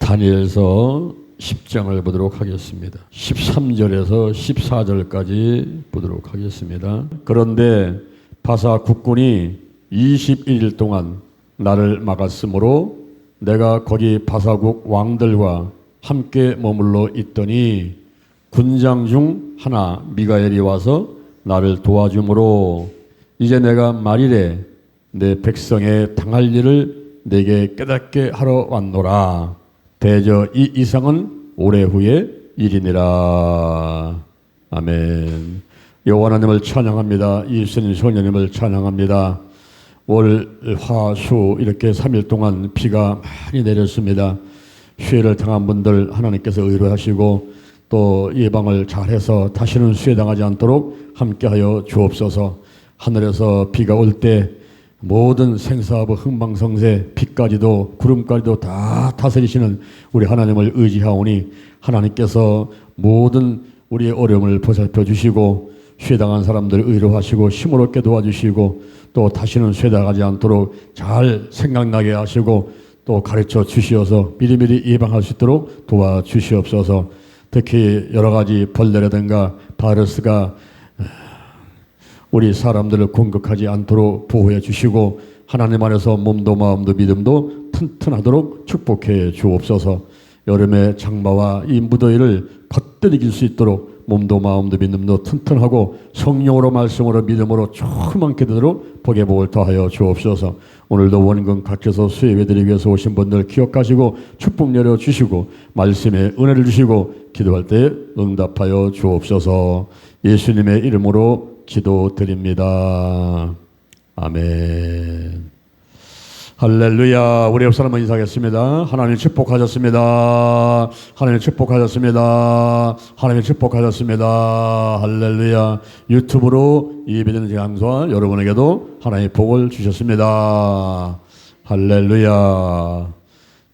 다니엘서 10장을 보도록 하겠습니다. 13절에서 14절까지 보도록 하겠습니다. 그런데 바사 국군이 21일 동안 나를 막았으므로 내가 거기 바사국 왕들과 함께 머물러 있더니 군장 중 하나 미가엘이 와서 나를 도와주므로 이제 내가 말이래 내 백성의 당할 일을 내게 깨닫게 하러 왔노라. 대저 이 이상은 오래 후의 일이니라. 아멘. 여호와 하나님을 찬양합니다. 예수님 성령님을 찬양합니다. 월, 화, 수 이렇게 3일 동안 비가 많이 내렸습니다. 수해를 당한 분들 하나님께서 의로하시고 또 예방을 잘해서 다시는 수해당하지 않도록 함께하여 주옵소서. 하늘에서 비가 올 때 모든 생사하고 흥망성쇠 비까지도 구름까지도 다 다스리시는 우리 하나님을 의지하오니 하나님께서 모든 우리의 어려움을 보살펴 주시고 수해당한 사람들 의로하시고 힘을 얻게 도와주시고 또 다시는 수해당하지 않도록 잘 생각나게 하시고 또 가르쳐 주시어서 미리미리 예방할 수 있도록 도와주시옵소서. 특히 여러 가지 벌레라든가 바이러스가 우리 사람들을 공격하지 않도록 보호해 주시고 하나님 안에서 몸도 마음도 믿음도 튼튼하도록 축복해 주옵소서. 여름의 장마와 이 무더위를 버텨 이길 수 있도록 몸도 마음도 믿음도 튼튼하고 성령으로 말씀으로 믿음으로 조그맣게 되도록 복의 복을 더하여 주옵소서. 오늘도 원근 각처에서 수혜배드리기 위해서 오신 분들 기억하시고 축복 내려 주시고 말씀에 은혜를 주시고 기도할 때 응답하여 주옵소서. 예수님의 이름으로 기도드립니다. 아멘. 할렐루야. 우리 옆 사람은 인사하겠습니다. 하나님 축복하셨습니다. 하나님 축복하셨습니다. 하나님 축복하셨습니다. 할렐루야. 유튜브로 예배되는 장소와 여러분에게도 하나님의 복을 주셨습니다. 할렐루야.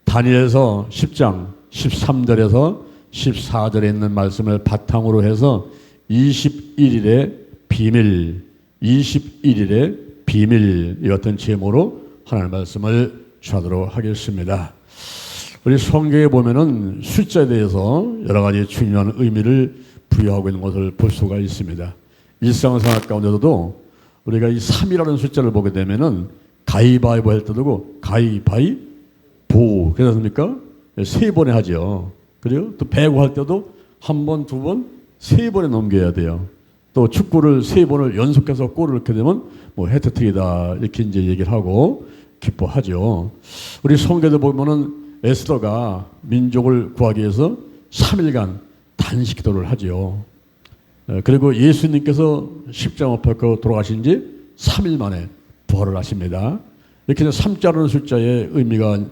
다니엘서 10장 13절에서 14절에 있는 말씀을 바탕으로 해서 21일의 비밀, 21일의 비밀 이 같은 제목으로 하나님의 말씀을 전하도록 하겠습니다. 우리 성경에 보면은 숫자에 대해서 여러 가지 중요한 의미를 부여하고 있는 것을 볼 수가 있습니다. 일상생활 가운데서도 우리가 이 3이라는 숫자를 보게 되면은 가위바위보 할 때도 가위바위보 그렇습니까? 3번에 하죠. 그리고 또 배구 할 때도 1번, 2번, 3번에 넘겨야 돼요. 또 축구를 3번을 연속해서 골을 넣게 되면 뭐 해트트릭이다 이렇게 이제 얘기를 하고 기뻐하죠. 우리 성경에 보면은 에스더가 민족을 구하기 위해서 3일간 단식 기도를 하죠. 그리고 예수님께서 십자가 못 박혀 돌아가신 지 3일 만에 부활을 하십니다. 이렇게 3자라는 숫자의 의미가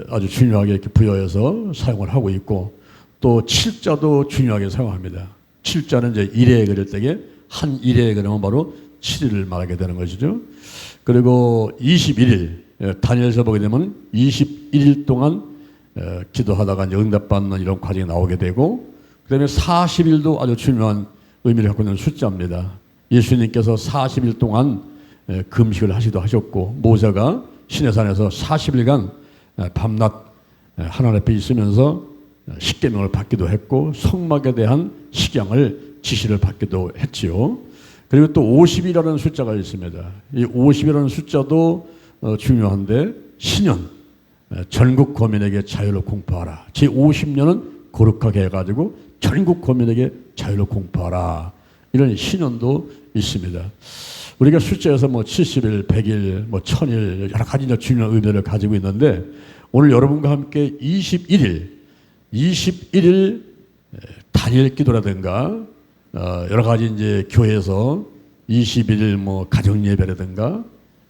아주 중요하게 이렇게 부여해서 사용을 하고 있고 또 7자도 중요하게 사용합니다. 7자는 이제 1에 그릴 때에 한 1에 그러면 바로 7일을 말하게 되는 것이죠. 그리고 21일 다니엘서 보게 되면 21일 동안 기도하다가 이제 응답받는 이런 과정이 나오게 되고 그다음에 40일도 아주 중요한 의미를 갖고 있는 숫자입니다. 예수님께서 40일 동안 금식을 하시도 하셨고 모세가 시내산에서 40일간 밤낮 하나님 앞에 있으면서 십계명을 받기도 했고 성막에 대한 식양을 지시를 받기도 했지요. 그리고 또 50이라는 숫자가 있습니다. 이 50이라는 숫자도 중요한데 신년 전국 거민에게 자유를 공포하라. 제 50년은 거룩하게 해가지고 전국 거민에게 자유를 공포하라. 이런 신년도 있습니다. 우리가 숫자에서 뭐 70일, 100일, 뭐 1000일 여러 가지 중요한 의미를 가지고 있는데 오늘 여러분과 함께 21일 다니엘 기도라든가 여러 가지 이제 교회에서 21일 뭐 가정 예배라든가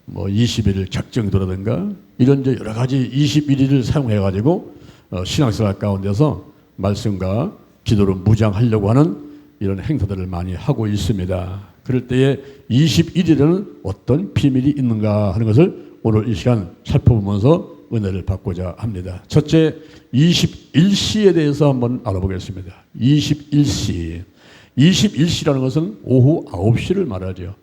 뭐 21일 작정 기도라든가 이런 이제 여러 가지 21일을 사용해 가지고 신앙생활 가운데서 말씀과 기도로 무장하려고 하는 이런 행사들을 많이 하고 있습니다. 그럴 때에 21일에는 어떤 비밀이 있는가 하는 것을 오늘 이 시간 살펴보면서 은혜를 받고자 합니다. 첫째, 21시에 대해서 한번 알아보겠습니다. 21시. 21시라는 것은 오후 9시를 말하죠.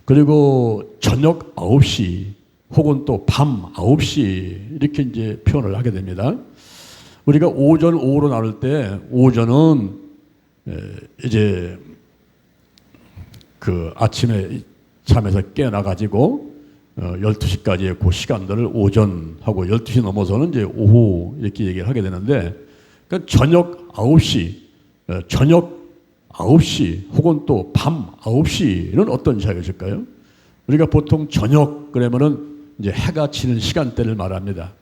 그리고 저녁 9시 혹은 또 밤 9시 이렇게 이제 표현을 하게 됩니다. 우리가 오전, 오후로 나눌 때 오전은 이제 그 아침에 잠에서 깨어나가지고 12시까지의 그 시간들을 오전하고 12시 넘어서는 이제 오후 이렇게 얘기를 하게 되는데, 그러니까 저녁 9시, 저녁 9시 혹은 또 밤 9시는 어떤 차이가 있을까요? 우리가 보통 저녁 그러면은 이제 해가 지는 시간대를 말합니다.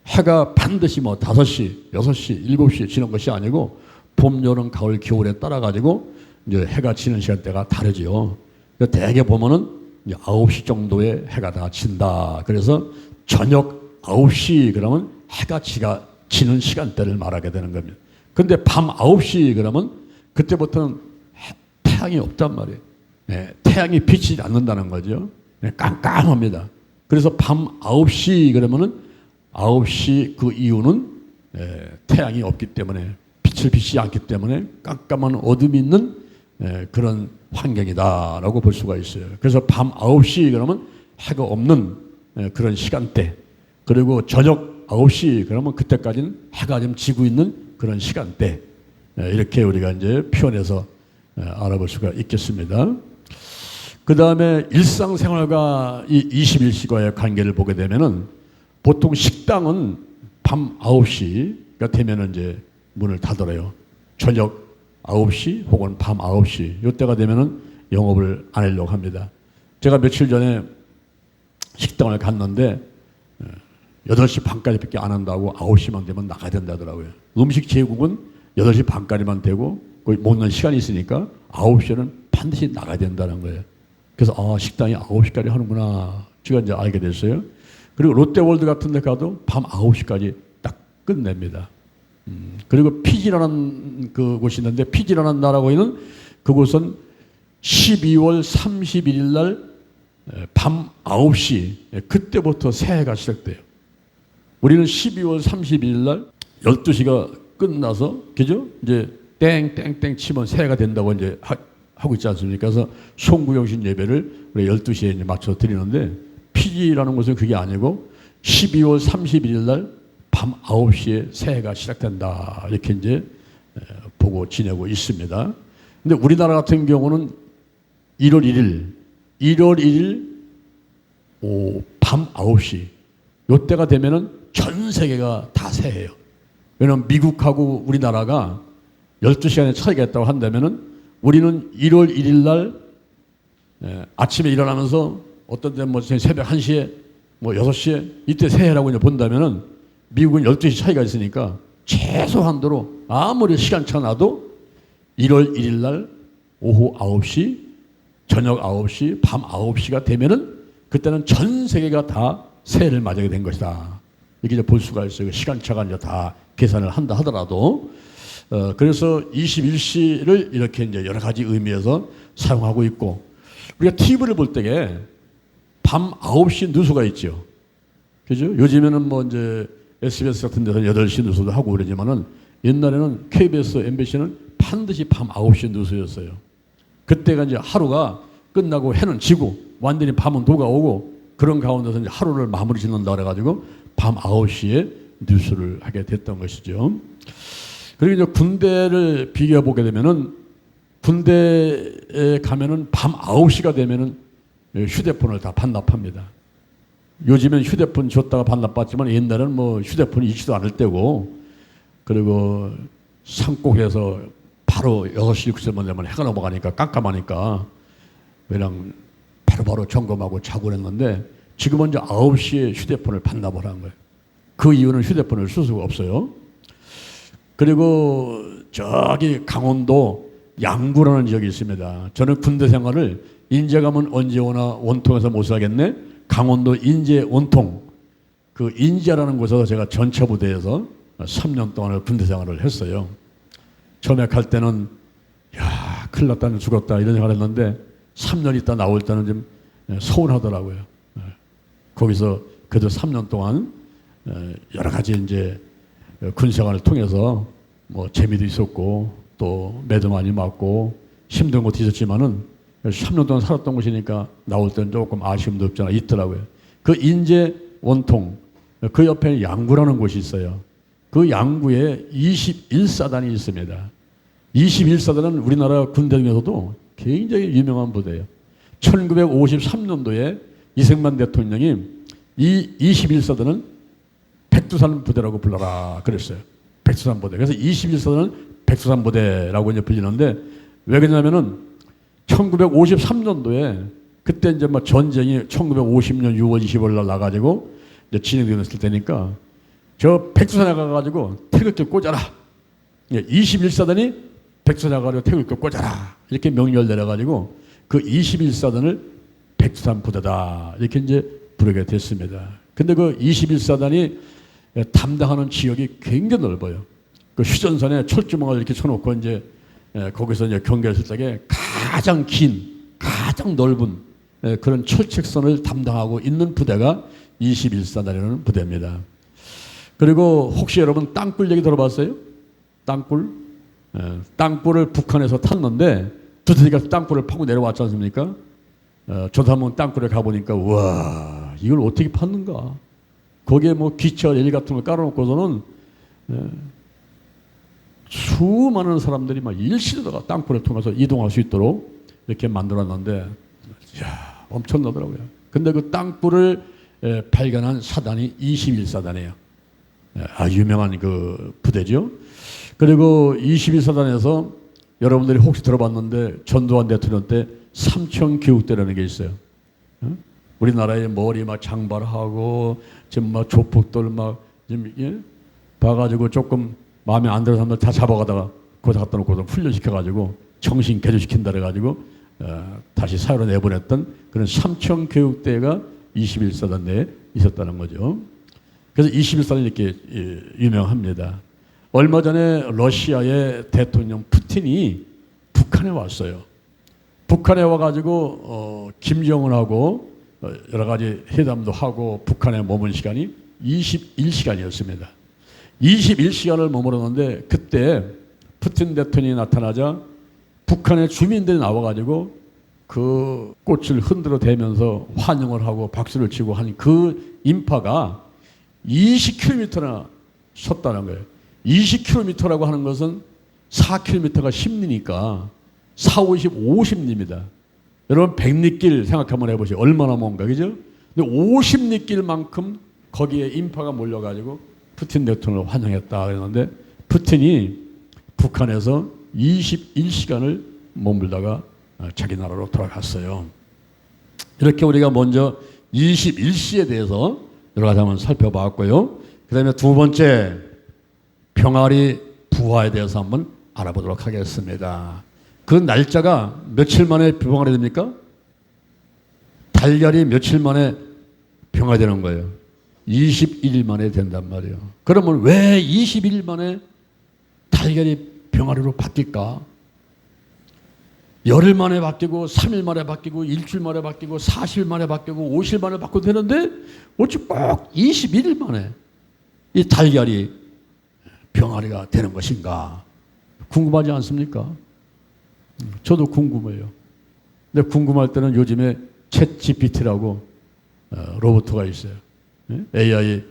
해가 반드시 뭐 5시, 6시, 7시에 지는 것이 아니고 봄, 여름, 가을, 겨울에 따라 가지고 이제 해가 지는 시간대가 다르지요. 그러니까 대개 보면은 이제 9시 정도에 해가 다 진다. 그래서 저녁 9시 그러면 해가 지는 시간대를 말하게 되는 겁니다. 근데 밤 9시 그러면 그때부터는 태양이 없단 말이에요. 네, 태양이 비치지 않는다는 거죠. 네, 깜깜합니다. 그래서 밤 9시 그러면은 9시 그 이유는 태양이 없기 때문에, 빛을 비치지 않기 때문에 깜깜한 어둠이 있는 그런 환경이다라고 볼 수가 있어요. 그래서 밤 9시 그러면 해가 없는 그런 시간대, 그리고 저녁 9시 그러면 그때까지는 해가 좀 지고 있는 그런 시간대, 이렇게 우리가 이제 표현해서 알아볼 수가 있겠습니다. 그 다음에 일상생활과 이 21시과의 관계를 보게 되면은 보통 식당은 밤 9시가 되면은 이제 문을 닫아요. 저녁 9시 혹은 밤 9시 이때가 되면은 영업을 안 하려고 합니다. 제가 며칠 전에 식당을 갔는데 8시 반까지밖에 안 한다고 9시만 되면 나가야 된다더라고요. 음식 제국은 8시 반까지만 되고 거의 먹는 시간이 있으니까 9시에는 반드시 나가야 된다는 거예요. 그래서 식당이 9시까지 하는구나 제가 이제 알게 됐어요. 그리고 롯데월드 같은 데 가도 밤 9시까지 딱 끝냅니다. 그리고 피지라는 그곳이 있는데, 피지라는 나라고 있는 그곳은 12월 31일 날 밤 9시 그때부터 새해가 시작돼요. 우리는 12월 31일 날 12시가 끝나서 그죠? 이제 땡땡땡 치면 새해가 된다고 이제 하고 있지 않습니까? 그래서 송구영신 예배를 우리 12시에 이제 맞춰 드리는데, 피지라는 것은 그게 아니고 12월 31일 날 밤 9시에 새해가 시작된다. 이렇게 이제 보고 지내고 있습니다. 근데 우리나라 같은 경우는 1월 1일 밤 9시 요때가 되면은 전 세계가 다 새해예요. 왜냐하면 미국하고 우리나라가 12시간의 차이가 있다고 한다면은 우리는 1월 1일 날 아침에 일어나면서 어떤 때는 뭐 새벽 1시에 뭐 6시에 이때 새해라고 이제 본다면은 미국은 12시 차이가 있으니까 최소한도로 아무리 시간차 나도 1월 1일 날 오후 9시, 저녁 9시, 밤 9시가 되면은 그때는 전 세계가 다 새해를 맞이하게 된 것이다. 이렇게 이제 볼 수가 있어요. 시간차가 이제 다 계산을 한다 하더라도. 그래서 21시를 이렇게 이제 여러 가지 의미에서 사용하고 있고, 우리가 TV를 볼 때에 밤 9시 뉴스가 있죠. 그죠? 요즘에는 뭐 이제 SBS 같은 데서 8시 뉴스도 하고 그러지만은 옛날에는 KBS, MBC는 반드시 밤 9시 뉴스였어요. 그때가 이제 하루가 끝나고 해는 지고 완전히 밤은 녹아오고 그런 가운데서 이제 하루를 마무리 짓는다 그래가지고 밤 9시에 뉴스를 하게 됐던 것이죠. 그리고 이제 군대를 비교해 보게 되면은 군대에 가면은 밤 9시가 되면은 휴대폰을 다 반납합니다. 요즘엔 휴대폰 줬다가 반납받지만 옛날에는 뭐 휴대폰이 있지도 않을 때고, 그리고 산꼭해서 바로 6시 6시만 되면 해가 넘어가니까 깜깜하니까 그냥 바로바로 점검하고 자고 그랬는데, 지금은 이제 9시에 휴대폰을 반납을 한 거예요. 그 이유는 휴대폰을 쓸 수가 없어요. 그리고 저기 강원도 양구라는 지역이 있습니다. 저는 군대 생활을 인제 가면 언제 오나 원통에서 못 살겠네. 강원도 인제 원통, 그 인제라는 곳에서 제가 전차부대에서 3년 동안을 군대 생활을 했어요. 처음에 갈 때는 야 큰일 났다, 죽었다 이런 생각을 했는데 3년 있다 나올 때는 좀 서운하더라고요. 거기서 그래도 3년 동안 여러 가지 이제 군 생활을 통해서 뭐 재미도 있었고 또 매도 많이 맞고 힘든 것도 있었지만은 3년 동안 살았던 곳이니까 나올 때는 조금 아쉬움도 없잖아 있더라고요. 그 인제 원통 그 옆에 양구라는 곳이 있어요. 그 양구에 21사단이 있습니다. 21사단은 우리나라 군대 중에서도 굉장히 유명한 부대예요. 1953년도에 이승만 대통령이 이 21사단은 백두산 부대라고 불러라 그랬어요. 백두산 부대. 그래서 21사단은 백두산 부대라고 이제 불리는데 왜 그러냐면은 1953년도에 그때 이제 막 전쟁이 1950년 6월 20일 날 나가지고 이제 진행되었을 때니까 저 백두산에 가가지고 태극기 꽂아라. 21사단이 백두산에 가가지고 태극기 꽂아라. 이렇게 명령을 내려가지고 그 21사단을 백두산 부대다. 이렇게 이제 부르게 됐습니다. 근데 그 21사단이 담당하는 지역이 굉장히 넓어요. 그 휴전선에 철조망을 이렇게 쳐놓고 이제 거기서 이제 경계했을 적에 가장 긴, 가장 넓은 그런 철책선을 담당하고 있는 부대가 21사단이라는 부대입니다. 그리고 혹시 여러분 땅굴 얘기 들어봤어요? 땅굴? 땅굴을 북한에서 탔는데 두드리가 땅굴을 파고 내려왔지 않습니까? 저도 한번 땅굴에 가보니까 와 이걸 어떻게 팠는가? 거기에 뭐 기차 레일 같은 걸 깔아놓고서는 수많은 사람들이 막 일시로다가 땅굴을 통해서 이동할 수 있도록 이렇게 만들었는데 이야, 엄청나더라고요. 근데 그 땅굴을 발견한 사단이 21사단이에요. 유명한 그 부대죠. 그리고 21사단에서 여러분들이 혹시 들어봤는데 전두환 대통령 때 삼천교육대라는 게 있어요. 우리나라에 머리 막 장발하고 지금 막 조폭들 막 지금 봐가지고 조금 마음에 안 드는 사람들 다 잡아가다가 거기다 갖다 놓고 훈련시켜가지고 정신 개조시킨다 그래가지고 다시 사회로 내보냈던 그런 삼천교육대가 21사단 내에 있었다는 거죠. 그래서 21사단이 이렇게 유명합니다. 얼마 전에 러시아의 대통령 푸틴이 북한에 왔어요. 북한에 와가지고 김정은하고 여러 가지 회담도 하고 북한에 머문 시간이 21시간이었습니다. 21시간을 머물렀는데 그때 푸틴 대통령이 나타나자 북한의 주민들이 나와가지고 그 꽃을 흔들어 대면서 환영을 하고 박수를 치고 한 그 인파가 20km나 섰다는 거예요. 20km라고 하는 것은 4km가 10리니까 4, 50, 50리입니다. 여러분 100리길 생각 한번 해보세요. 얼마나 먼가 그죠? 근데 50리길만큼 거기에 인파가 몰려가지고 푸틴 대통령을 환영했다 그랬는데 푸틴이 북한에서 21시간을 머물다가 자기 나라로 돌아갔어요. 이렇게 우리가 먼저 21시에 대해서 여러 가지 한번 살펴봤고요. 그 다음에 두 번째 병아리 부화에 대해서 한번 알아보도록 하겠습니다. 그 날짜가 며칠 만에 병아리 됩니까? 달걀이 며칠 만에 병아리 되는 거예요. 21일 만에 된단 말이에요. 그러면 왜 21일 만에 달걀이 병아리로 바뀔까? 열흘 만에 바뀌고 3일 만에 바뀌고 일주일 만에 바뀌고 40일 만에 바뀌고 50일 만에 바뀌어도 되는데 어찌 꼭 21일 만에 이 달걀이 병아리가 되는 것인가? 궁금하지 않습니까? 저도 궁금해요. 근데 궁금할 때는 요즘에 챗 GPT라고 로봇가 있어요. AI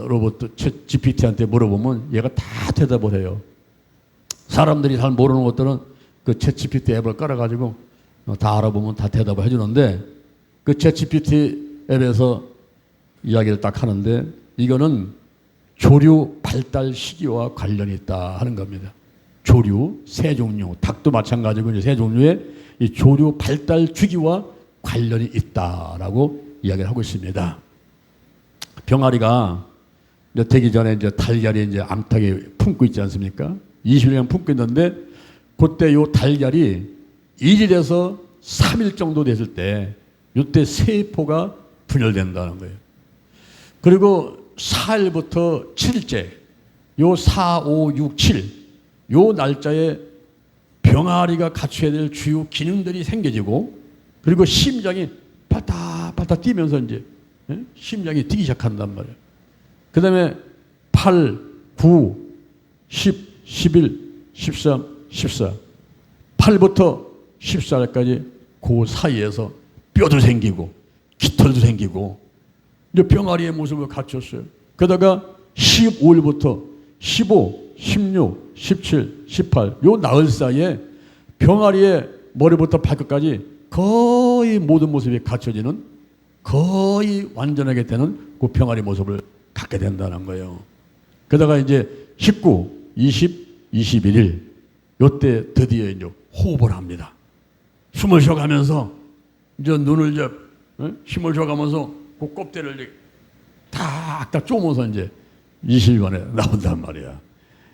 로봇 챗 GPT한테 물어보면 얘가 다 대답을 해요. 사람들이 잘 모르는 것들은 그 챗 GPT 앱을 깔아가지고 다 알아보면 다 대답을 해주는데 그 챗 GPT 앱에서 이야기를 딱 하는데 이거는 조류 발달 시기와 관련이 있다 하는 겁니다. 조류, 새 종류, 닭도 마찬가지고 이제 새 종류의 이 조류 발달 주기와 관련이 있다라고 이야기를 하고 있습니다. 병아리가 이제 되기 전에 이제 달걀이 이제 암탉에 품고 있지 않습니까? 20년 품고 있는데 그때 요 달걀이 1일에서 3일 정도 됐을 때 이때 세포가 분열된다는 거예요. 그리고 4일부터 7일째 요 4, 5, 6, 7 요 날짜에 병아리가 갖춰야 될 주요 기능들이 생겨지고 그리고 심장이 발딱발딱 뛰면서 이제 심장이 뛰기 시작한단 말이에요. 그 다음에 8, 9, 10, 11, 13, 14 8부터 14일까지 그 사이에서 뼈도 생기고 깃털도 생기고 이제 병아리의 모습을 갖췄어요. 그러다가 15일부터 15, 16, 17, 18 요 나흘 사이에 병아리의 머리부터 발끝까지 거의 모든 모습이 갖춰지는 거의 완전하게 되는 그 병아리 모습을 갖게 된다는 거예요. 그러다가 이제 19, 20, 21일 요때 드디어 이제 호흡을 합니다. 숨을 쉬어가면서 이제 눈을 이제 힘을 줘가면서 그 껍데리를 탁탁 쪼면서 이제 20일 만에 나온단 말이야.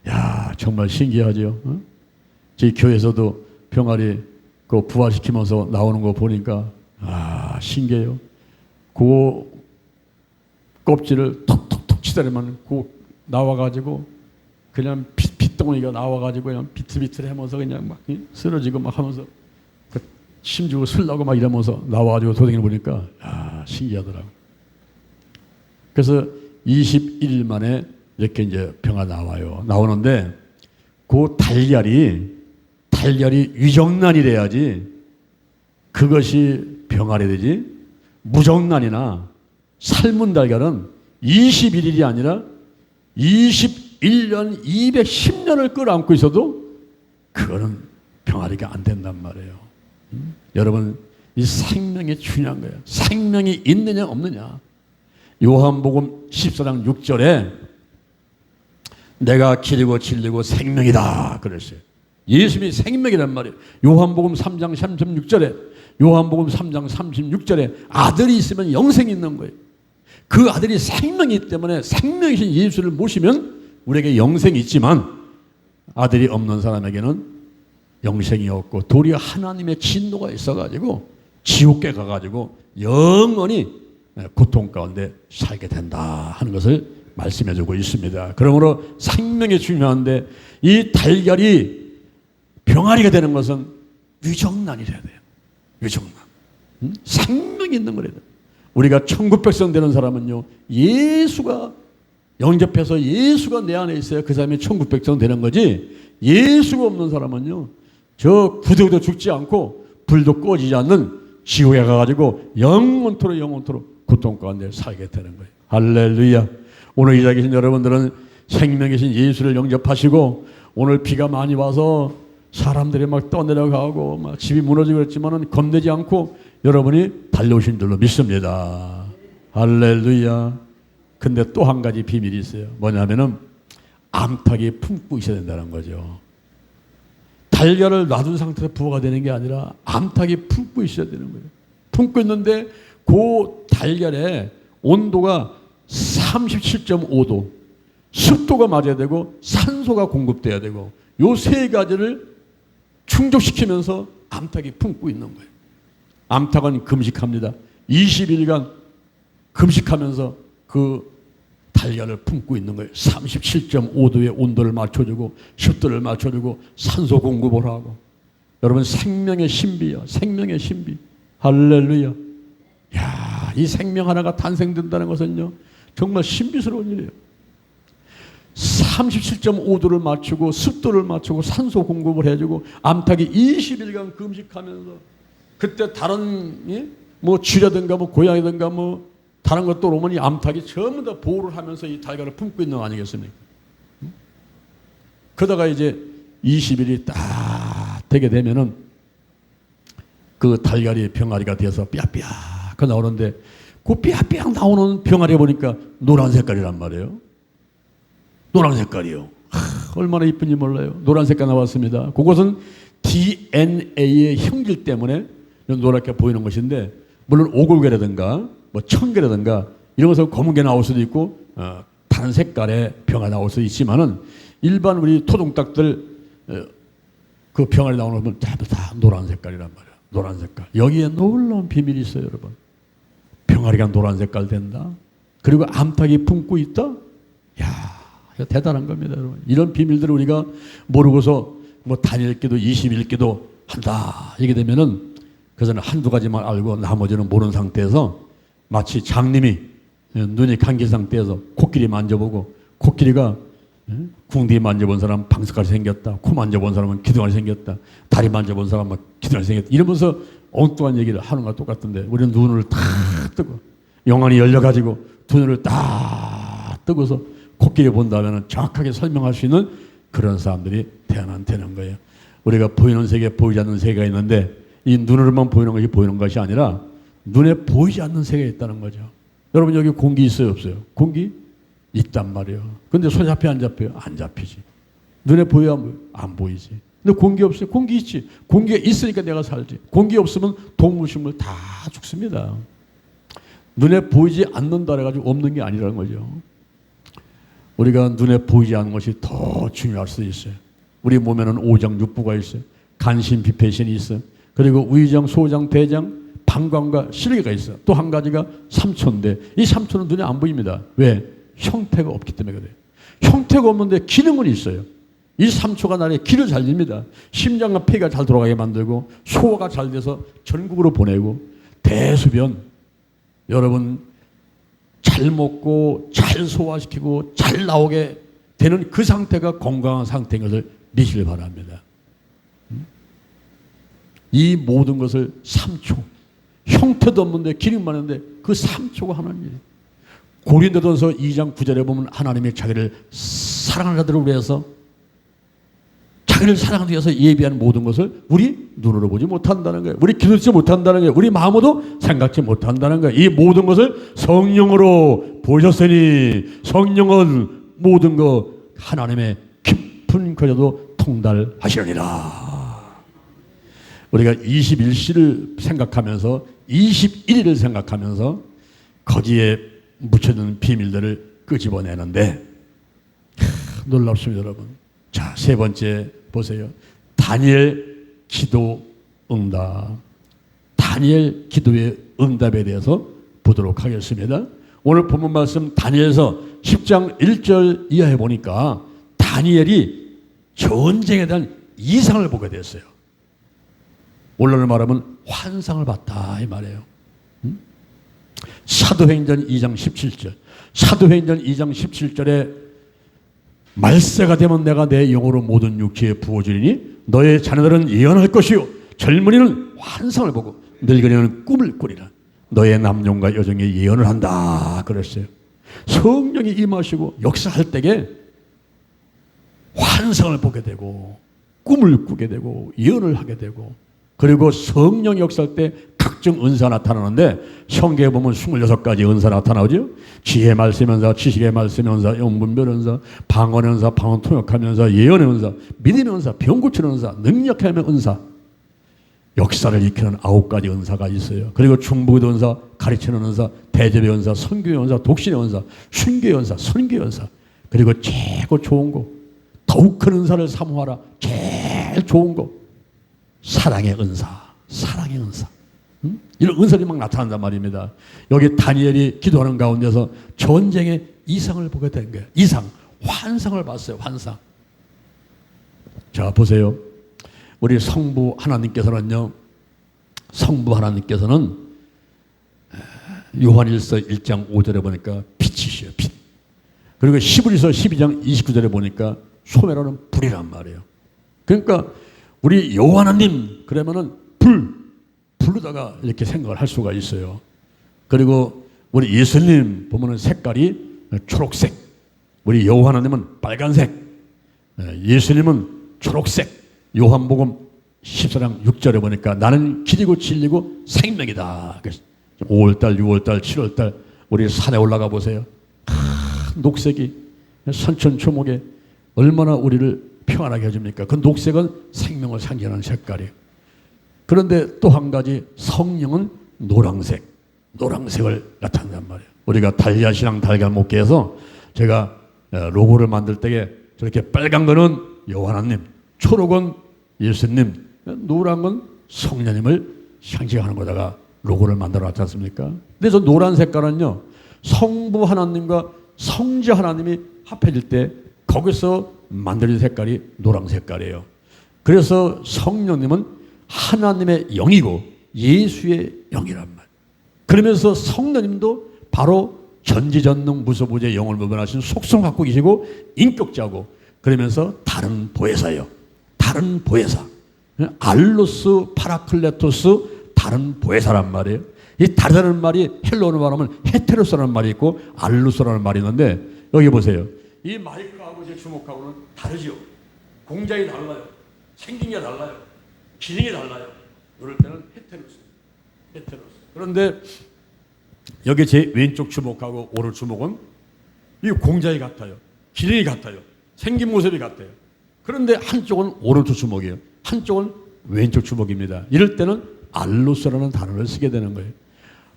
야, 정말 신기하죠. 저희 교회에서도 병아리 그 부활시키면서 나오는 거 보니까 신기해요. 그 껍질을 톡톡톡 치다리면 그 나와가지고 그냥 핏덩어리가 나와가지고 그냥 비틀비틀하면서 그냥 막 쓰러지고 막 하면서 그 심주고 술나고 막 이러면서 나와가지고 도댕이를 보니까 신기하더라고. 그래서 21일 만에 이렇게 이제 병아 나와요. 나오는데 그 달걀이 위정란이래야지 그것이 병아리 되지. 무정란이나 삶은 달걀은 21일이 아니라 21년, 210년을 끌어안고 있어도 그거는 병아리가 안 된단 말이에요. 여러분, 이 생명이 중요한 거예요. 생명이 있느냐 없느냐. 요한복음 14장 6절에 내가 길이고 진리고 생명이다 그랬어요. 예수님이 생명이란 말이에요. 요한복음 3장 36절에 요한복음 3장 36절에 아들이 있으면 영생이 있는 거예요. 그 아들이 생명이기 때문에 생명이신 예수를 모시면 우리에게 영생이 있지만 아들이 없는 사람에게는 영생이 없고 도리어 하나님의 진노가 있어가지고 지옥에 가가지고 영원히 고통 가운데 살게 된다 하는 것을 말씀해주고 있습니다. 그러므로 생명이 중요한데 이 달걀이 병아리가 되는 것은 위정란이라야 돼요. 위정란. 생명이 있는 거래요. 우리가 천국 백성 되는 사람은요, 예수가 영접해서 예수가 내 안에 있어야 그 사람이 천국 백성 되는 거지, 예수가 없는 사람은요, 저 구덩이도 죽지 않고 불도 꺼지지 않는 지옥에 가가지고 영원토록 고통 가운데 살게 되는 거예요. 할렐루야. 오늘 이 자리에 계신 여러분들은 생명이신 예수를 영접하시고 오늘 비가 많이 와서 사람들이 막 떠내려가고 막 집이 무너지고 그랬지만은 겁내지 않고 여러분이 달려오신 줄로 믿습니다. 할렐루야. 근데 또 한 가지 비밀이 있어요. 뭐냐면은 암탉이 품고 있어야 된다는 거죠. 달걀을 놔둔 상태에서 부화가 되는 게 아니라 암탉이 품고 있어야 되는 거예요. 품고 있는데 그 달걀의 온도가 37.5도, 습도가 맞아야 되고 산소가 공급돼야 되고 요 세 가지를 충족시키면서 암탉이 품고 있는 거예요. 암탉은 금식합니다. 20일간 금식하면서 그 달걀을 품고 있는 거예요. 37.5도의 온도를 맞춰주고 습도를 맞춰주고 산소 공급을 하고. 여러분, 생명의 신비야. 생명의 신비. 할렐루야. 야, 이 생명 하나가 탄생된다는 것은요, 정말 신비스러운 일이에요. 37.5도를 맞추고 습도를 맞추고 산소 공급을 해주고 암탉이 20일간 금식하면서 그때 다른 뭐 쥐라든가 뭐 고양이든가 뭐 다른 것도 오면 이 암탉이 전부 다 보호를 하면서 이 달걀을 품고 있는 거 아니겠습니까? 그러다가 이제 20일이 딱 되게 되면은 그 달걀이 병아리가 돼서 삐약삐약 나오는데 그 삐약삐약 나오는 병아리 보니까 노란 색깔이란 말이에요. 노란 색깔이요. 얼마나 이쁜지 몰라요. 노란 색깔 나왔습니다. 그것은 DNA의 형질 때문에 노랗게 보이는 것인데, 물론 오골계라든가 뭐 청계라든가 이런 것은 검은 게 나올 수도 있고 다른 색깔의 병아 나올 수도 있지만은 일반 우리 토종닭들 그 병아리 나오는 건 다 노란 색깔이란 말이에요. 노란 색깔. 여기에 놀라운 비밀이 있어요, 여러분. 병아리가 노란 색깔 된다. 그리고 암탉이 품고 있다. 야, 대단한 겁니다, 여러분. 이런 비밀들을 우리가 모르고서 뭐 단일기도 20일기도 한다 이게 되면은 그것은 한두 가지만 알고 나머지는 모르는 상태에서 마치 장님이 눈이 감긴 상태에서 코끼리 만져보고 코끼리가 궁디 만져본 사람은 방석같이 생겼다. 코 만져본 사람은 기둥같이 생겼다. 다리 만져본 사람은 기둥같이 생겼다. 이러면서 엉뚱한 얘기를 하는 것과 똑같은데 우리는 눈을 딱 뜨고 영안이 열려가지고 두 눈을 딱 뜨고서 코끼리 본다면 정확하게 설명할 수 있는 그런 사람들이 되는 거예요. 우리가 보이는 세계, 보이지 않는 세계가 있는데 이 눈으로만 보이는 것이 보이는 것이 아니라 눈에 보이지 않는 세계가 있다는 거죠. 여러분 여기 공기 있어요, 없어요? 공기 있단 말이에요. 근데 손 잡혀 안 잡혀요? 안 잡히지. 눈에 보여야 안 보이지. 근데 공기 없어요? 공기 있지. 공기가 있으니까 내가 살지. 공기 없으면 동물, 식물 다 죽습니다. 눈에 보이지 않는다 해가지고 없는 게 아니라는 거죠. 우리가 눈에 보이지 않는 것이 더 중요할 수도 있어요. 우리 몸에는 오장, 육부가 있어요. 간신, 비폐신이 있어요. 그리고 위장, 소장, 대장, 방광과 실계가 있어요. 또 한 가지가 삼초인데 이 삼초는 눈에 안 보입니다. 왜? 형태가 없기 때문에 그래요. 형태가 없는데 기능은 있어요. 이 삼초가 나의 기를 잘 줍니다. 심장과 폐가 잘 돌아가게 만들고 소화가 잘 돼서 전국으로 보내고 대소변 여러분 잘 먹고 잘 소화시키고 잘 나오게 되는 그 상태가 건강한 상태인 것을 믿으시길 바랍니다. 이 모든 것을 3초 형태도 없는데 기능만 있는데 그 3초가 하나님이에요. 고린도전서 2장 9절에 보면 하나님이 자기를 사랑하는 자들을 위해서 자기를 사랑하기 위해서 예비한 모든 것을 우리 눈으로 보지 못한다는 거예요. 우리 기도치 못한다는 거예요. 우리 마음으로도 생각지 못한다는 거예요. 이 모든 것을 성령으로 보셨으니 성령은 모든 것 하나님의 깊은 거저도 통달하시느니라. 우리가 21시를 생각하면서 21일을 생각하면서 거기에 묻혀있는 비밀들을 끄집어내는데 놀랍습니다, 여러분. 자, 세 번째 보세요. 다니엘 기도 응답. 다니엘 기도의 응답에 대해서 보도록 하겠습니다. 오늘 본문 말씀 다니엘서 10장 1절 이하에 보니까 다니엘이 전쟁에 대한 이상을 보게 됐어요. 원래로 말하면 환상을 봤다 이 말이에요. 사도행전 2장 17절. 사도행전 2장 17절에 말세가 되면 내가 내 영으로 모든 육체에 부어주리니 너의 자녀들은 예언할 것이요 젊은이는 환상을 보고 늙은이는 꿈을 꾸리라. 너의 남종과 여종이 예언을 한다 그랬어요. 성령이 임하시고 역사할 때에 환상을 보게 되고 꿈을 꾸게 되고 예언을 하게 되고 그리고 성령 역사할 때 각종 은사 나타나는데 성경에 보면 26가지 은사 나타나오죠. 지혜 말씀 은사, 지식의 말씀 은사, 영분별 은사, 방언 은사, 방언 통역하면서 예언의 은사, 믿음의 은사, 병 고치는 은사, 능력하는 은사, 역사를 익히는 9가지 은사가 있어요. 그리고 중보의 은사, 가르치는 은사, 대접의 은사, 선교의 은사, 독신의 은사, 순교의 은사, 선교의 은사, 그리고 최고 좋은 거 더욱 큰 은사를 사모하라. 제일 좋은 거 사랑의 은사, 사랑의 은사. 이런 은사들이 막 나타난단 말입니다. 여기 다니엘이 기도하는 가운데서 전쟁의 이상을 보게 된 거예요. 이상, 환상을 봤어요. 환상. 자, 보세요. 우리 성부 하나님께서는요. 성부 하나님께서는 요한일서 1장 5절에 보니까 빛이시요 빛. 그리고 히브리서 12장 29절에 보니까 소매라는 불이란 말이에요. 그러니까 우리 여호와 하나님 그러면은 불로다가 이렇게 생각을 할 수가 있어요. 그리고 우리 예수님 보면은 색깔이 초록색, 우리 여호와 하나님은 빨간색, 예수님은 초록색. 요한복음 14장 6절에 보니까 나는 길이고 진리고 생명이다. 5월달, 6월달, 7월달 우리 산에 올라가 보세요. 녹색이 선천초목에 얼마나 우리를 평안하게 해줍니까? 그 녹색은 생명을 상징하는 색깔이에요. 그런데 또 한 가지 성령은 노란색, 노란색을 나타낸단 말이에요. 우리가 달걀신앙 달걀목계에서 제가 로고를 만들 때에 저렇게 빨간 거는 여호와 하나님, 초록은 예수님, 노란 건 성령님을 상징하는 거다가 로고를 만들어 놨지 않습니까? 근데 저 노란 색깔은요, 성부 하나님과 성자 하나님이 합해질 때 거기서 만들어진 색깔이 노란 색깔이에요. 그래서 성령님은 하나님의 영이고 예수의 영이란 말. 그러면서 성령님도 바로 전지전능 무소부재 영을 무변하신 속성 갖고 계시고 인격자고 그러면서 다른 보혜사예요. 다른 보혜사. 알로스 파라클레토스 다른 보혜사란 말이에요. 이 다르다는 말이 헬로어로 말하면 헤테로스라는 말이 있고 알루스라는 말이 있는데 여기 보세요. 이 마이크하고 제 주먹하고는 다르지요. 공장이 달라요. 생긴 게 달라요. 기능이 달라요. 이럴 때는 헤테로스. 그런데 여기 제 왼쪽 주먹하고 오른 주먹은 이 공장이 같아요. 기능이 같아요. 생긴 모습이 같아요. 그런데 한쪽은 오른쪽 주먹이에요. 한쪽은 왼쪽 주먹입니다. 이럴 때는 알로스라는 단어를 쓰게 되는 거예요.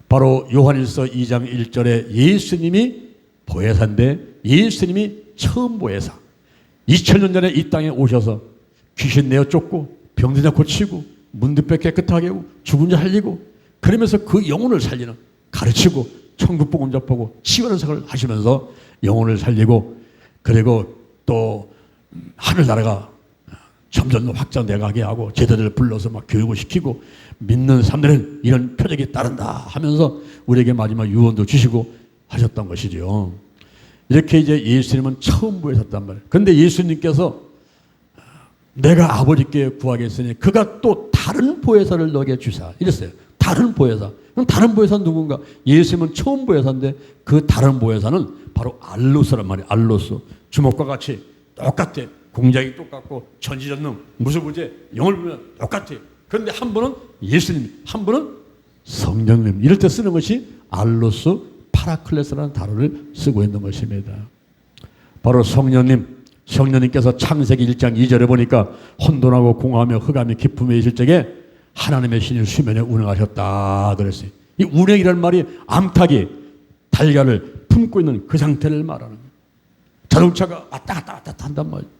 바로 요한일서 2장 1절에 예수님이 보혜사인데 예수님이 처음 보혜사. 2000년 전에 이 땅에 오셔서 귀신 내어 쫓고 병든 자 고치고 문둥병 깨끗하게 하고 죽은 자 살리고 그러면서 그 영혼을 살리는 가르치고 천국 복음 접하고 치유하는 생활을 하시면서 영혼을 살리고 그리고 또 하늘나라가 점점 확장돼가게 하고 제자들을 불러서 막 교육을 시키고 믿는 사람들은 이런 표적이 따른다 하면서 우리에게 마지막 유언도 주시고 하셨던 것이죠. 이렇게 이제 예수님은 처음 보여셨단 말이에요. 그런데 예수님께서 내가 아버지께 구하겠으니 그가 또 다른 보혜사를 너에게 주사 이랬어요. 다른 보혜사. 그럼 다른 보혜사는 누군가? 예수님은 처음 보혜사인데 그 다른 보혜사는 바로 알로스란 말이에요. 알로스. 주먹과 같이 똑같아. 공장이 똑같고 전지전능 무수부재 영을 보면 똑같아. 그런데 한 분은 예수님, 한 분은 성령님. 이럴 때 쓰는 것이 알로스 파라클레스라는 단어를 쓰고 있는 것입니다. 바로 성령님께서 창세기 1장 2절에 보니까 혼돈하고 공허하며 흑암이 기품에 있을 적에 하나님의 신이 수면에 운행하셨다 그랬어요. 이 운행이라는 말이 암탉이 달걀을 품고 있는 그 상태를 말하는 거예요. 자동차가 왔다 갔다 한단 말이에요.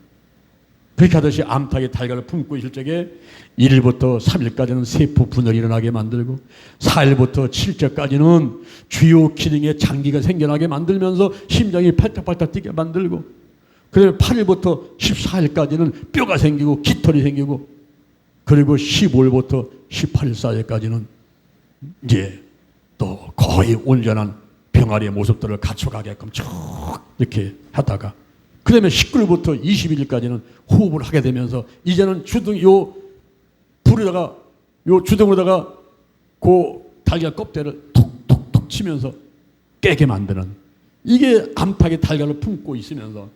그렇게 하듯이 암탉이 달걀을 품고 있을 적에 1일부터 3일까지는 세포 분열이 일어나게 만들고 4일부터 7일까지는 주요 기능에 장기가 생겨나게 만들면서 심장이 팔딱팔딱 뛰게 만들고 그다음에 8일부터 14일까지는 뼈가 생기고 깃털이 생기고 그리고 15일부터 18일 사이까지는 이제 또 거의 온전한 병아리의 모습들을 갖춰가게끔 쭉 이렇게 하다가 그 다음에 19일부터 21일까지는 호흡을 하게 되면서 이제는 불에다가 주둥으로다가 그 달걀 껍데기를 톡톡톡 치면서 깨게 만드는 이게 암탉의 달걀을 품고 있으면서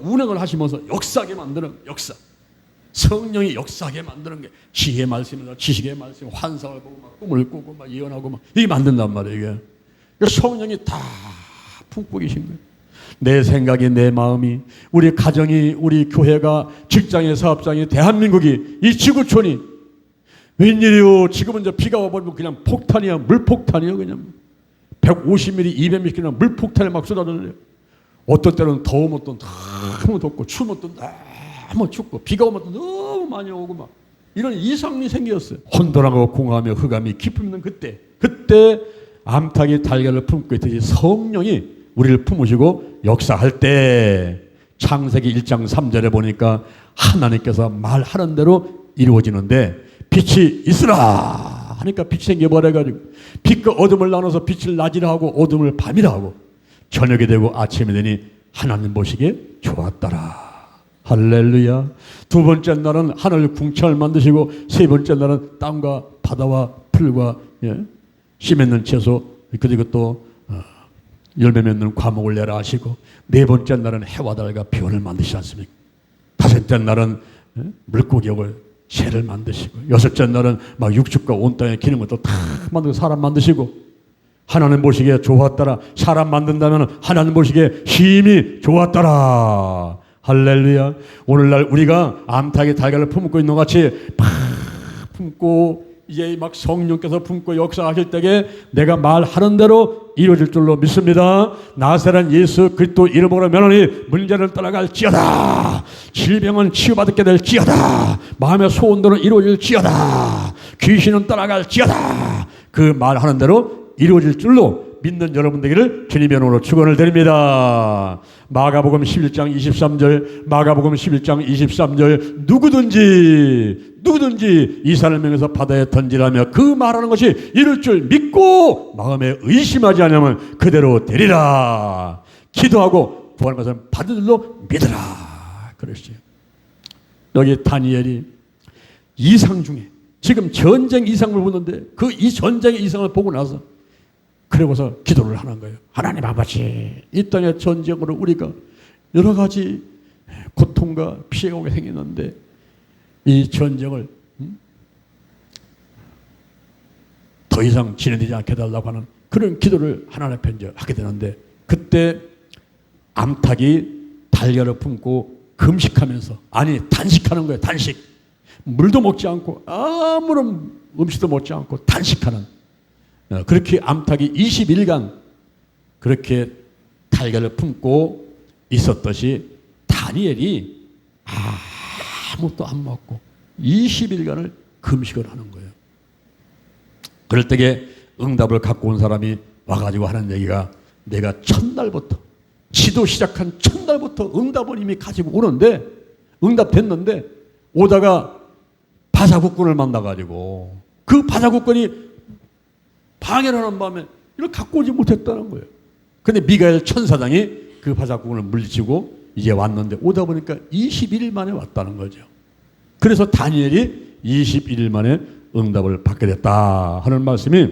운행을 하시면서 역사하게 만드는 역사. 성령이 역사하게 만드는 게 지혜의 말씀이다. 지식의 말씀, 환상을 보고 막 꿈을 꾸고 막 예언하고 막 이게 만든단 말이에요. 이게. 그러니까 성령이 다 품고 계신 거예요. 내 생각이 내 마음이 우리 가정이 우리 교회가 직장의 사업장이 대한민국이 이 지구촌이 웬일이요. 지금은 이제 비가 와버리면 그냥 폭탄이야. 물폭탄이야. 그냥 150mm 200mm나 물폭탄이 막 쏟아져요. 어떤 때는 더우면 또 너무 덥고 추우면 또 너무 춥고 비가 오면 또 너무 많이 오고 막 이런 이상이 생겼어요. 혼돈하고 공허하며 흑암이 깊음 있는 그때 암탉이 달걀을 품고 있듯이 성령이 우리를 품으시고 역사할 때 창세기 1장 3절에 보니까 하나님께서 말하는 대로 이루어지는데 빛이 있으라 하니까 빛이 생겨버려가지고 빛과 어둠을 나눠서 빛을 낮이라 하고 어둠을 밤이라 하고 저녁이 되고 아침이 되니 하나님 보시기에 좋았더라. 할렐루야. 두 번째 날은 하늘 궁창을 만드시고 세 번째 날은 땅과 바다와 풀과 씨 맺는 채소 그리고 또 열매 맺는 과목을 내라 하시고 네 번째 날은 해와 달과 별을 만드시지 않습니까? 다섯째 날은 물고기하고 새를 만드시고 여섯째 날은 막 육축과 온 땅의 기능을 또 다 만들고 사람 만드시고 하나님 보시기에 좋았더라. 사람 만든다면 하나님 보시기에 힘이 좋았더라. 할렐루야. 오늘날 우리가 암탉의 달걀을 품고 있는 것 같이 팍 품고 이제 막 성령께서 품고 역사하실 때에 내가 말하는 대로 이루어질 줄로 믿습니다. 나사렛 예수 그리스도 이름으로 면하니 문제를 떠나갈지어다. 질병은 치유받게 될지어다. 마음의 소원들은 이루어질지어다. 귀신은 떠나갈지어다. 그 말하는 대로 이루어질 줄로 믿는 여러분 되기를 주님의 이름으로 축원을 드립니다. 마가복음 11장 23절 마가복음 11장 23절 누구든지 이 사람을 명해서 바다에 던지라며 그 말하는 것이 이룰 줄 믿고 마음에 의심하지 않으면 그대로 되리라. 기도하고 구하는 것은 받은 줄로 믿으라. 그러시죠. 여기 다니엘이 이상 중에 지금 전쟁 이상을 보는데 그 이 전쟁의 이상을 보고 나서 그러고서 기도를 하는 거예요. 하나님 아버지, 이 땅의 전쟁으로 우리가 여러 가지 고통과 피해가 오게 생겼는데 이 전쟁을 더 이상 진행되지 않게 해달라고 하는 그런 기도를 하나님 앞에 이제 하게 되는데, 그때 암탉이 달걀을 품고 금식하면서, 아니 단식하는 거예요. 단식. 물도 먹지 않고 아무런 음식도 먹지 않고 단식하는, 그렇게 암탉이 21일간 그렇게 달걀을 품고 있었듯이 다니엘이 아무것도 안 먹고 20일간을 금식을 하는 거예요. 그럴 때에 응답을 갖고 온 사람이 와가지고 하는 얘기가, 내가 첫날부터, 지도 시작한 첫날부터 응답을 이미 가지고 오는데, 응답됐는데 오다가 바사국군을 만나가지고 그 바사국군이 방해를 하는 바람에 이걸 갖고 오지 못했다는 거예요. 근데 미가엘 천사장이 그 바사국군을 물리치고 이제 왔는데, 오다 보니까 21일 만에 왔다는 거죠. 그래서 다니엘이 21일 만에 응답을 받게 됐다 하는 말씀이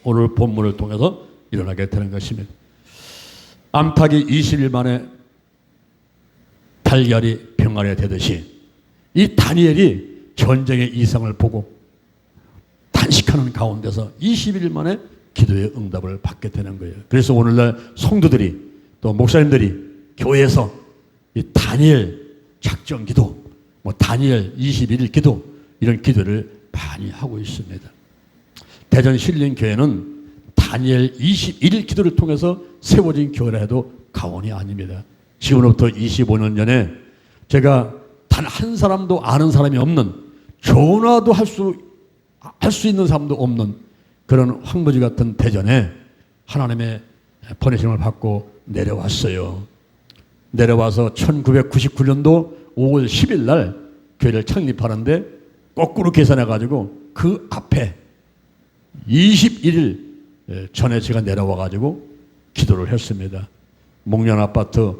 오늘 본문을 통해서 일어나게 되는 것입니다. 암탉이 20일 만에 달걀이 병아리가 되듯이 이 다니엘이 전쟁의 이상을 보고 단식하는 가운데서 21일 만에 기도의 응답을 받게 되는 거예요. 그래서 오늘날 성도들이 또 목사님들이 교회에서 이 다니엘 작정 기도, 다니엘 21일 기도, 이런 기도를 많이 하고 있습니다. 대전 신림교회는 다니엘 21일 기도를 통해서 세워진 교회라 해도 과언이 아닙니다. 지금으로부터 25년 전에 제가 단 한 사람도 아는 사람이 없는, 전화도 할 수 있는 사람도 없는 그런 황무지 같은 대전에 하나님의 보내심을 받고 내려왔어요. 내려와서 1999년도 5월 10일 날 교회를 창립하는데 거꾸로 계산해 가지고 그 앞에 21일 전에 제가 내려와 가지고 기도를 했습니다. 목련 아파트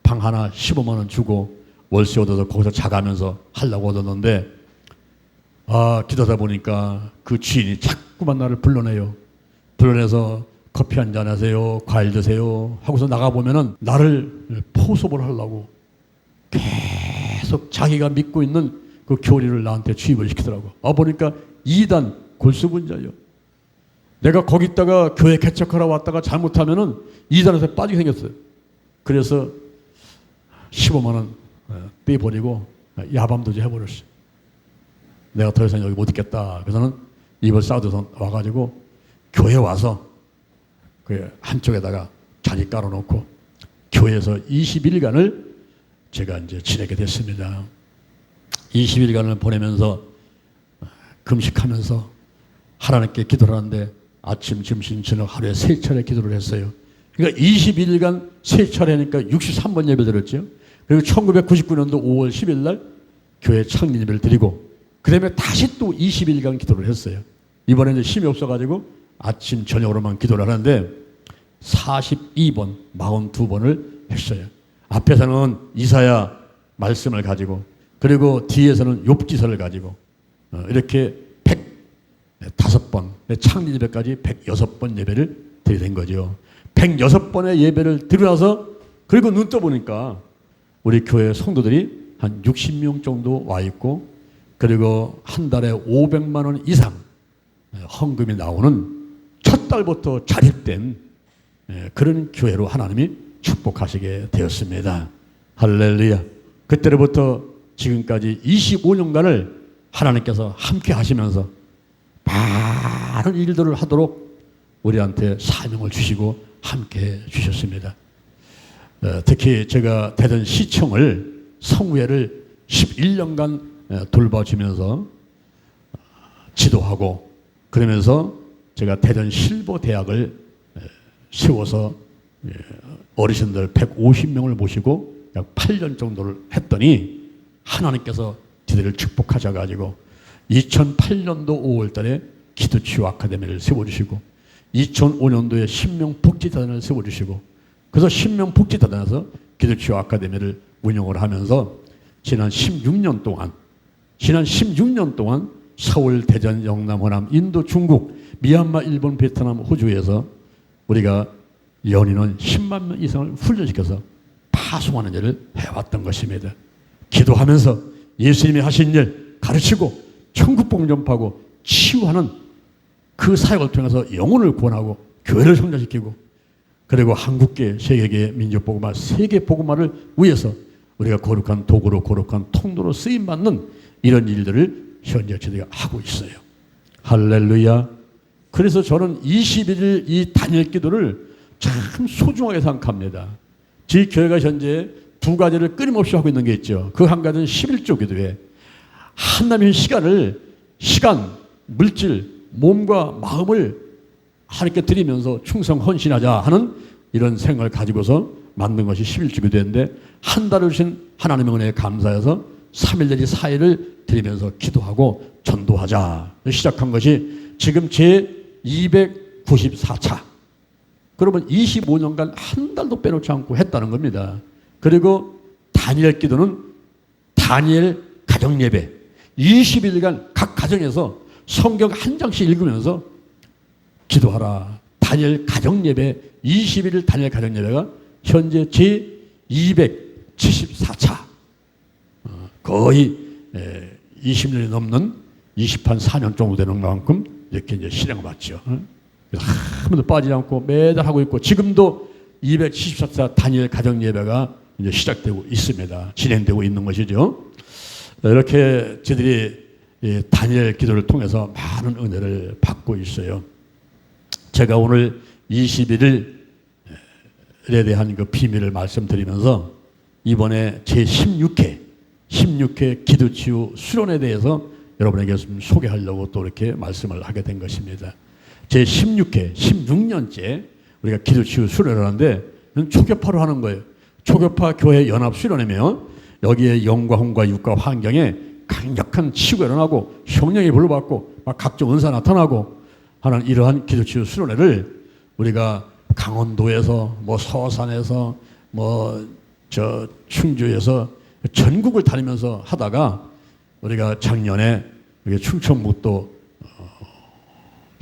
방 하나 15만 원 주고 월세 얻어서 거기서 자가면서 하려고 얻었는데, 기도하다 보니까 그 주인이 자꾸만 나를 불러내요. 불러내서 커피 한잔 하세요, 과일 드세요 하고서 나가보면은 나를 포섭을 하려고 계속 자기가 믿고 있는 그 교리를 나한테 주입을 시키더라고. 보니까 2단 골수분자예요. 내가 거기다가 교회 개척하러 왔다가 잘못하면은 2단에서 빠지게 생겼어요. 그래서 15만 원 떼버리고 야밤도주 해버렸어요. 내가 더 이상 여기 못 있겠다. 그래서는 입을 싸워서 와가지고 교회 와서 그 한쪽에다가 자리 깔아놓고 교회에서 21일간을 제가 이제 지내게 됐습니다. 20일간을 보내면서 금식하면서 하나님께 기도를 하는데 아침, 점심, 저녁 하루에 3차례 기도를 했어요. 그러니까 21일간 3차례니까 63번 예배 드렸죠. 그리고 1999년도 5월 10일 날 교회 창립 예배를 드리고, 그 다음에 다시 또 20일간 기도를 했어요. 이번에 이제 힘이 없어가지고 아침, 저녁으로만 기도를 하는데 42번, 42번을 했어요. 앞에서는 이사야 말씀을 가지고, 그리고 뒤에서는 욥기서를 가지고, 이렇게 105번, 창립 예배까지 106번 예배를 드리게 된 거죠. 106번의 예배를 드리고나서, 그리고 눈 떠보니까 우리 교회 성도들이 한 60명 정도 와 있고, 그리고 한 달에 500만 원 이상 헌금이 나오는 첫 달부터 자립된 그런 교회로 하나님이 축복하시게 되었습니다. 할렐루야. 그때로부터 지금까지 25년간을 하나님께서 함께 하시면서 많은 일들을 하도록 우리한테 사명을 주시고 함께 주셨습니다. 특히 제가 대전 시청을, 성우회를 11년간 돌봐주면서 지도하고, 그러면서 제가 대전 실버 대학을 세워서 어르신들 150명을 모시고 약 8년 정도를 했더니 하나님께서 저희들을 축복하셔가지고 2008년도 5월 달에 기도치유 아카데미를 세워주시고, 2005년도에 신명복지단을 세워주시고, 그래서 신명복지단에서 기도치유 아카데미를 운영을 하면서 지난 16년 동안 서울, 대전, 영남, 호남, 인도, 중국, 미얀마, 일본, 베트남, 호주에서 우리가 연인원 10만 명 이상을 훈련시켜서 파송하는 일을 해왔던 것입니다. 기도하면서 예수님이 하신 일 가르치고 천국복음 전파하고 치유하는 그 사역을 통해서 영혼을 구원하고 교회를 성장시키고 그리고 한국계, 세계계, 민족복음화, 세계복음화를 위해서 우리가 거룩한 도구로 거룩한 통로로 쓰임받는 이런 일들을 현재 저희가 하고 있어요. 할렐루야. 그래서 저는 21일 이 단일 기도를 참 소중하게 생각합니다. 저희 교회가 현재 두 가지를 끊임없이 하고 있는 게 있죠. 그 한 가지는 11조 기도회. 하나님의 시간, 물질, 몸과 마음을 하나님께 드리면서 충성 헌신하자 하는 이런 생각을 가지고서 만든 것이 11조 기도회인데 한 달을 주신 하나님의 은혜에 감사해서 3일 내지 4일을 드리면서 기도하고 전도하자 시작한 것이 지금 제 294차. 그러면 25년간 한 달도 빼놓지 않고 했다는 겁니다. 그리고 다니엘 기도는 다니엘 가정예배 20일간 각 가정에서 성경 한 장씩 읽으면서 기도하라. 다니엘 가정예배 21일 다니엘 가정예배가 현재 제 274차 거의 20년이 넘는 24년 정도 되는 만큼 이렇게 이제 실행을 받죠. 그래서 한 번도 빠지지 않고 매달 하고 있고 지금도 274차 다니엘 가정예배가 이제 시작되고 있습니다. 진행되고 있는 것이죠. 이렇게 저희들이 다니엘 기도를 통해서 많은 은혜를 받고 있어요. 제가 오늘 21일에 대한 그 비밀을 말씀드리면서 이번에 제 16회 기도치유 수련에 대해서 여러분에게 좀 소개하려고 또 이렇게 말씀을 하게 된 것입니다. 제 16년째 우리가 기도치유 수련을 하는데 초교파로 하는 거예요. 초교파 교회 연합 수련이면 여기에 영과 혼과 육과 환경에 강력한 치유가 일어나고 성령이 불러받고 막 각종 은사 나타나고 하는 이러한 기도치유 수련회를 우리가 강원도에서 뭐 서산에서 뭐 저 충주에서 전국을 다니면서 하다가 우리가 작년에 충청북도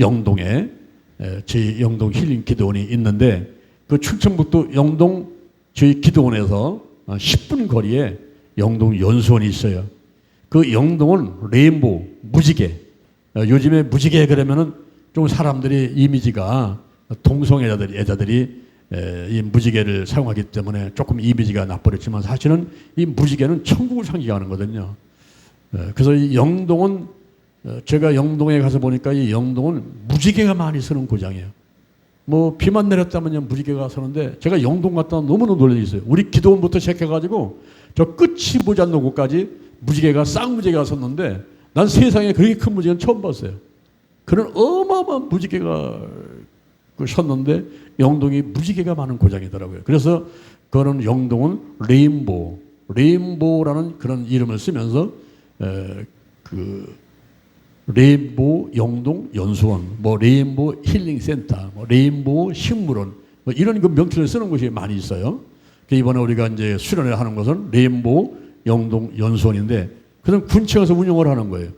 영동에 저희 영동 힐링 기도원이 있는데 그 충청북도 영동 저희 기도원에서 10분 거리에 영동 연수원이 있어요. 그 영동은 레인보우 무지개. 요즘에 무지개 그러면은 좀 사람들이 이미지가 동성애자들이 이 무지개를 사용하기 때문에 조금 이미지가 나버렸지만 사실은 이 무지개는 천국을 상징하는 거거든요. 그래서 이 영동은 제가 영동에 가서 보니까 이 영동은 무지개가 많이 서는 고장이에요. 뭐 비만 내렸다면요 무지개가 서는데 제가 영동 갔다 너무너무 놀라 있어요. 우리 기도원부터 시작해가지고 저 끝이 보지 않는 곳까지 무지개가 쌍무지개가 섰는데 난 세상에 그렇게 큰 무지개는 처음 봤어요. 그런 어마어마한 무지개가 섰는데 영동이 무지개가 많은 고장이더라고요. 그래서 그거는 영동은 레인보우라는 그런 이름을 쓰면서 그 레인보우 영동 연수원, 뭐 레인보우 힐링센터, 뭐 레인보우 식물원, 뭐 이런 그 명칭을 쓰는 곳이 많이 있어요. 이번에 우리가 이제 수련을 하는 것은 레인보우 영동 연수원인데 그런 군청에서 운영을 하는 거예요.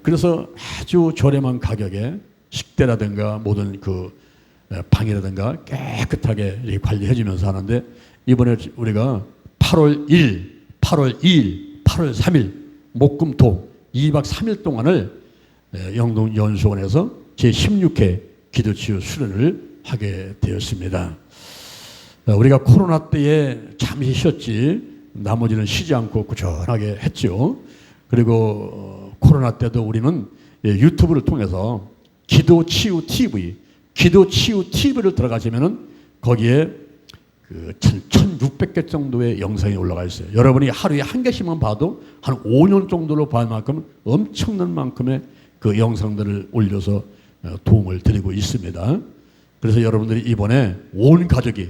그래서 아주 저렴한 가격에 식대라든가 모든 그 방이라든가 깨끗하게 이렇게 관리해주면서 하는데 이번에 우리가 8월 1일, 8월 2일, 8월 3일 목금토 2박 3일 동안을 영동 연수원에서 제16회 기도치유 수련을 하게 되었습니다. 우리가 코로나 때에 잠시 쉬었지 나머지는 쉬지 않고 꾸준하게 했죠. 그리고 코로나 때도 우리는 유튜브를 통해서 기도치유 TV를 들어가시면은 거기에 그 1600개 정도의 영상이 올라가 있어요. 여러분이 하루에 한 개씩만 봐도 한 5년 정도로 볼 만큼 엄청난 만큼의 그 영상들을 올려서 도움을 드리고 있습니다. 그래서 여러분들이 이번에 온 가족이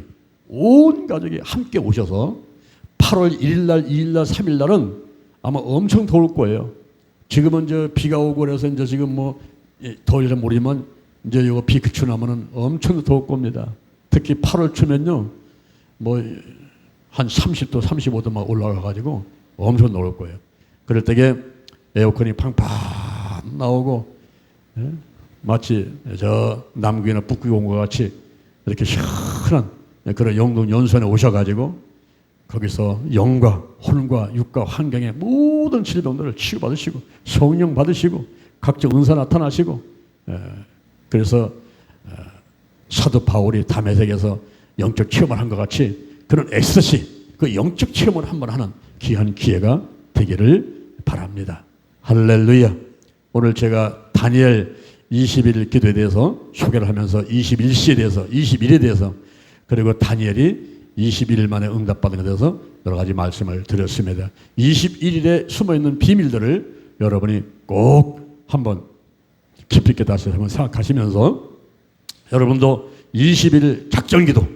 함께 오셔서 8월 1일날, 2일날, 3일날은 아마 엄청 더울 거예요. 지금은 저 비가 오고 그래서 이제 지금 뭐 더울지 모르지만 이제 이거 비 그치고 나면은 엄청 더울 겁니다. 특히 8월 초면요, 뭐 한 30도, 35도 막 올라가 가지고 엄청 더울 거예요. 그럴 때에 에어컨이 팡팡 안 나오고, 예? 마치 저 남극이나 북극에 온 것 같이 이렇게 시원한 그런 영동 연수원에 오셔가지고 거기서 영과 혼과 육과 환경의 모든 질병들을 치유받으시고 성령 받으시고 각종 은사 나타나시고, 그래서 사도 바울이 다메섹에서 영적 체험을 한 것 같이 그런 엑스터시, 그 영적 체험을 한번 하는 귀한 기회가 되기를 바랍니다. 할렐루야. 오늘 제가 다니엘 20일 기도에 대해서 소개를 하면서 21시에 대해서, 21일에 대해서, 그리고 다니엘이 21일 만에 응답받은 것에 대해서 여러 가지 말씀을 드렸습니다. 21일에 숨어있는 비밀들을 여러분이 꼭 한번 깊이 있게 다시 한번 생각하시면서 여러분도 20일 작전기도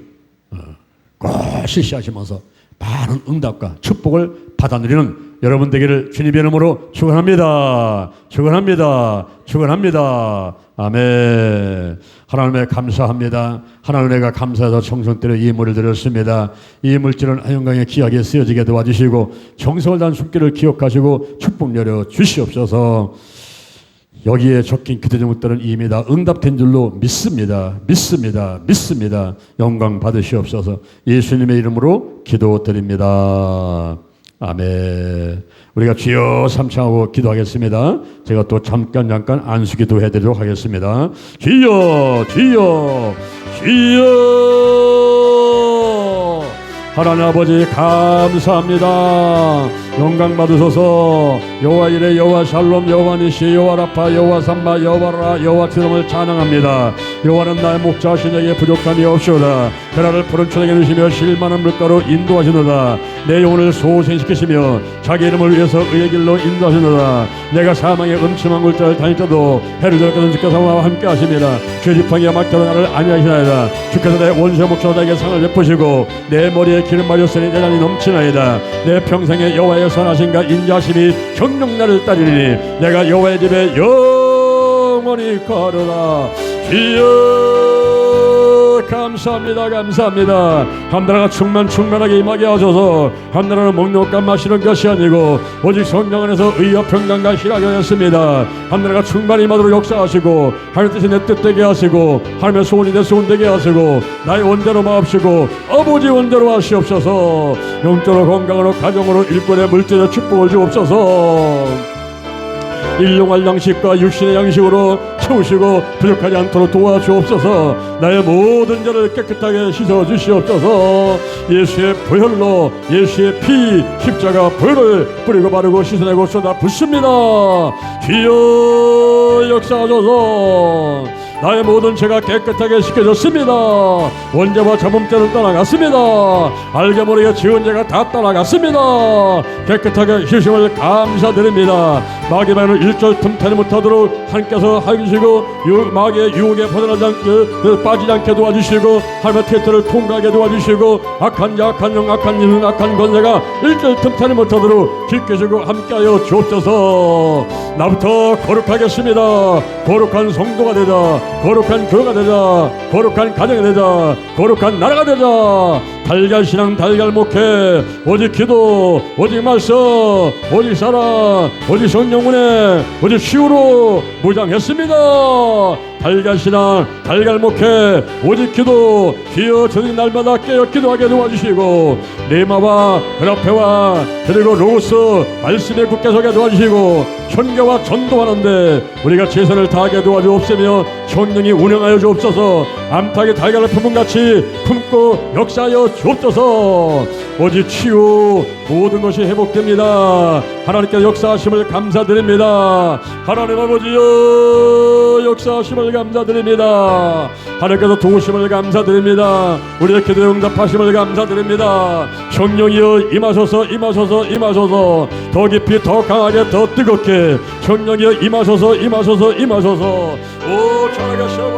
꼭 실시하시면서 많은 응답과 축복을 받아 누리는 여러분 되기를 주님의 이름으로 축원합니다. 축원합니다. 축원합니다. 아멘. 하나님에 감사합니다. 하나님과 감사해서 정성대로 이 예물을 드렸습니다. 이 물질은 아영강에 귀하게 쓰여지게 도와주시고 정성을 다한 숨기를 기억하시고 축복 내려 주시옵소서. 여기에 적힌 기도 제목들은 이미 다 응답된 줄로 믿습니다. 믿습니다. 믿습니다. 영광 받으시옵소서. 예수님의 이름으로 기도드립니다. 아멘. 우리가 주여 삼창하고 기도하겠습니다. 제가 또 잠깐 안수기도 해드리도록 하겠습니다. 주여 주여 주여. 하나님 아버지 감사합니다. 영광 받으소서. 여호와 이레, 여호와 샬롬, 여호와 니시, 여호와 라파, 여호와 삼마, 여호와 라, 여호와 트럼을 찬양합니다. 여호와는 나의 목자하신 자에게 부족함이 없시오다. 그라를 푸른 초장에 누시며 실만한 물가로 인도하시노다. 내 영혼을 소생시키시며 자기 이름을 위해서 의의 길로 인도하시노다. 내가 사망의 음침한 골짜기를 다닐지라도 해를 들어 끄는 주께서 나와 함께 하십니다. 그 지팡이와 막대로 나를 안위하시나이다. 주께서 내 원수의 목자로 나에게 상을 베푸시고 내 머리에 기름 바르셨으니 내 잔이 넘치나이다. 내 평생에 여호와의 선하심과 인자하심이 경영 나를 따르리니 내가 여호와의 집에 영원히 거하리라. 주여 감사합니다. 감사합니다. 한나라가 충만하게 임하게 하셔서 한나라는 먹는 것과 마시는 것이 아니고 오직 성령 안에서 의와 평강과 희락이 하였습니다. 한나라가 충만히 임하도록 역사하시고 하나님 뜻이 내 뜻되게 하시고 하나님의 소원이 내 소원되게 하시고 나의 원대로 마옵시고 아버지 원대로 하시옵소서. 영적으로 건강으로 가정으로 일꾼의 물질의 축복을 주옵소서. 일용할 양식과 육신의 양식으로 채우시고 부족하지 않도록 도와주옵소서. 나의 모든 죄를 깨끗하게 씻어주시옵소서. 예수의 보혈로, 예수의 피 십자가 보혈을 뿌리고 바르고 씻어내고 쏟아 붓습니다. 주여 역사하소서. 나의 모든 죄가 깨끗하게 씻겨졌습니다. 원죄와 자범죄는 떠나갔습니다. 알게 모르게 지은 죄가 다 떠나갔습니다. 깨끗하게 씻으심을 감사드립니다. 마귀의 말을 일절 틈타지 못하도록 하나님께서 하시고 마귀의 유혹에 빠지지 않게 도와주시고 하나님의 태토를 통과하게 도와주시고 악한 자, 악한 영, 악한 일, 악한 권세가 일절 틈타지 못하도록 지키시고 함께하여 주옵소서. 나부터 거룩하겠습니다. 거룩한 성도가 되자. 거룩한 교회가 되자. 거룩한 가정이 되자. 거룩한 나라가 되자. 달걀신앙 달걀목회 오직 기도 오직 말씀 오직 사랑 오직 성령운에 오직 치유로 무장했습니다. 달걀신앙 달걀목회 오직 기도 주여 저녁 날마다 깨어 기도하게 도와주시고 레마와 그라페와 그리고 로고스 말씀의 굳게 서게 도와주시고 선교와 전도하는데 우리가 최선을 다하게 도와주옵시며 성령이 운영하여 주옵소서. 암탉의 달걀을 품음같이 품고 역사하여 주옵소서. 오직 치유 모든 것이 회복됩니다. 하나님께 역사하심을 감사드립니다. 하나님 아버지여 역사하심을 감사드립니다. 하나님께서 도우심을 감사드립니다. 우리의 기도에 응답하심을 감사드립니다. 성령이여 임하소서 임하소서 임하소서. 더 깊이 더 강하게 더 뜨겁게 성령이여 임하소서 임하소서 임하소서. 오 잘하시오